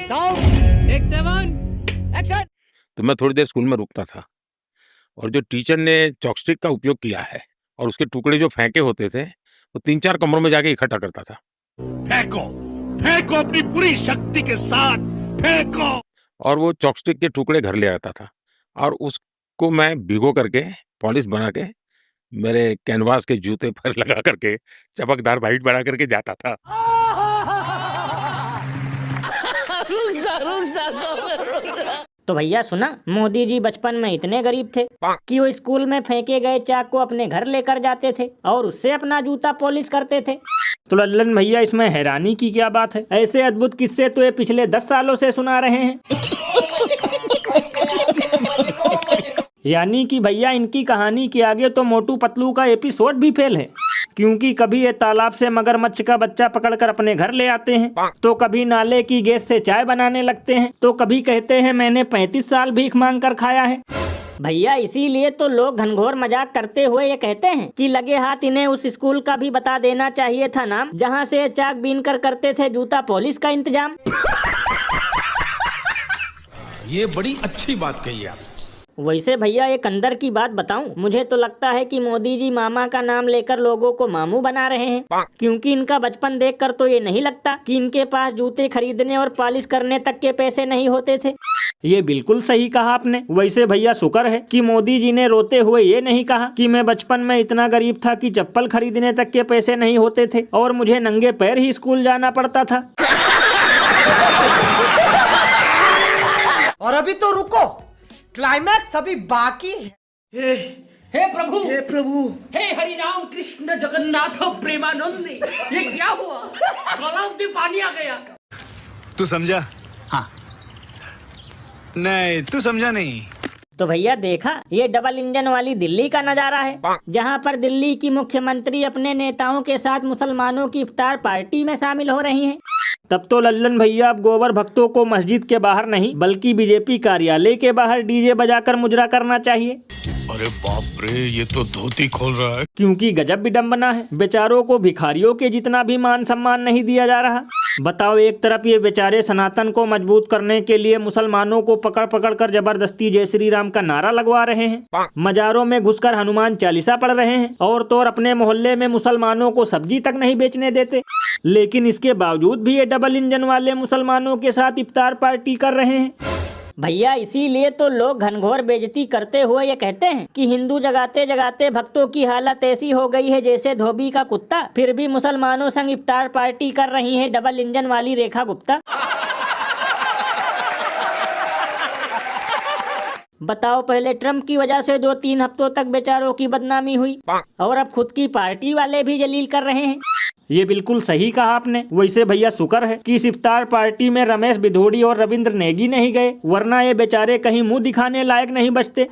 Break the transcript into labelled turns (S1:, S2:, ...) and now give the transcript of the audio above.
S1: Sound take 7 action.
S2: तो मैं थोड़ी देर स्कूल में रुकता था और जो टीचर ने चॉपस्टिक का उपयोग किया है और उसके टुकड़े जो फेंके होते थे वो 3-4 कमरों में जाके इकट्ठा करता था।
S3: फेंको फेंको अपनी पूरी शक्ति के साथ फेंको।
S2: और वो चॉपस्टिक के टुकड़े घर ले आता था और उसको मैं भिगो करके पॉलिश बना के मेरे कैनवास के जूते पर लगा करके चमकदार वाइट बना करके जाता था।
S4: तो भैया सुना, मोदी जी बचपन में इतने गरीब थे कि वो स्कूल में फेंके गए चाक को अपने घर लेकर जाते थे और उससे अपना जूता पॉलिश करते थे।
S5: तो लल्लन भैया इसमें हैरानी की क्या बात है? ऐसे अद्भुत किस्से तो ये पिछले 10 सालों से सुना रहे हैं। यानी कि भैया इनकी कहानी के आगे तो मोटू पतलू का एपिसोड भी फेल है, क्योंकि कभी ये तालाब से मगरमच्छ का बच्चा पकड़कर अपने घर ले आते हैं, तो कभी नाले की गैस से चाय बनाने लगते हैं, तो कभी कहते हैं मैंने 35 साल भीख मांग कर खाया है।
S4: भैया इसीलिए तो लोग घनघोर मजाक करते हुए ये कहते हैं कि लगे हाथ इन्हें उस स्कूल का भी बता देना चाहिए था नाम, जहाँ से चाक बीन कर करते थे जूता पॉलिश का इंतजाम।
S6: ये बड़ी अच्छी बात कही आप।
S4: वैसे भैया एक अंदर की बात बताऊं, मुझे तो लगता है कि मोदी जी मामा का नाम लेकर लोगों को मामू बना रहे हैं, क्योंकि इनका बचपन देखकर तो ये नहीं लगता कि इनके पास जूते खरीदने और पॉलिश करने तक के पैसे नहीं होते थे।
S5: ये बिल्कुल सही कहा आपने। वैसे भैया शुक्र है कि मोदी जी ने रोते हुए ये नहीं कहा कि मैं बचपन में इतना गरीब था कि चप्पल खरीदने तक के पैसे नहीं होते थे और मुझे नंगे पैर ही स्कूल जाना पड़ता था।
S1: और अभी तो रुको, क्लाइमैक्स अभी बाकी है।
S7: हे प्रभु,
S1: हे प्रभु,
S7: हे हरि राम कृष्ण जगन्नाथ प्रेमानंद, ये क्या हुआ? तालाब में पानी आ गया।
S3: तू समझा? हाँ। नहीं तू समझा नहीं।
S4: तो भैया देखा, ये डबल इंजन वाली दिल्ली का नजारा है, जहाँ पर दिल्ली की मुख्यमंत्री अपने नेताओं के साथ मुसलमानों की इफ्तार पार्टी में शामिल हो रही हैं।
S5: तब तो लल्लन भैया अब गोबर भक्तों को मस्जिद के बाहर नहीं बल्कि बीजेपी कार्यालय के बाहर डीजे बजाकर मुजरा करना चाहिए।
S3: अरे बाप रे, ये तो धोती खोल रहा है।
S5: क्योंकि गजब विडम्बना है, बेचारों को भिखारियों के जितना भी मान सम्मान नहीं दिया जा रहा। बताओ, एक तरफ ये बेचारे सनातन को मजबूत करने के लिए मुसलमानों को पकड़ पकड़ कर जबरदस्ती जय श्री राम का नारा लगवा रहे हैं, मजारों में घुसकर हनुमान चालीसा पढ़ रहे हैं और तो और अपने मोहल्ले में मुसलमानों को सब्जी तक नहीं बेचने देते, लेकिन इसके बावजूद भी ये डबल इंजन वाले मुसलमानों के साथ इफ्तार पार्टी कर रहे हैं।
S4: भैया इसीलिए तो लोग घनघोर बेइज्जती करते हुए ये कहते हैं कि हिंदू जगाते जगाते भक्तों की हालत ऐसी हो गई है जैसे धोबी का कुत्ता, फिर भी मुसलमानों संग इफ्तार पार्टी कर रही है डबल इंजन वाली रेखा गुप्ता। बताओ, पहले ट्रम्प की वजह से 2-3 हफ्तों तक बेचारों की बदनामी हुई और अब खुद की पार्टी वाले भी जलील कर रहे हैं।
S5: ये बिल्कुल सही कहा आपने। वैसे भैया शुक्र है कि इस इफ्तार पार्टी में रमेश बिधोड़ी और रविंद्र नेगी नहीं गए, वरना ये बेचारे कहीं मुंह दिखाने लायक नहीं बचते।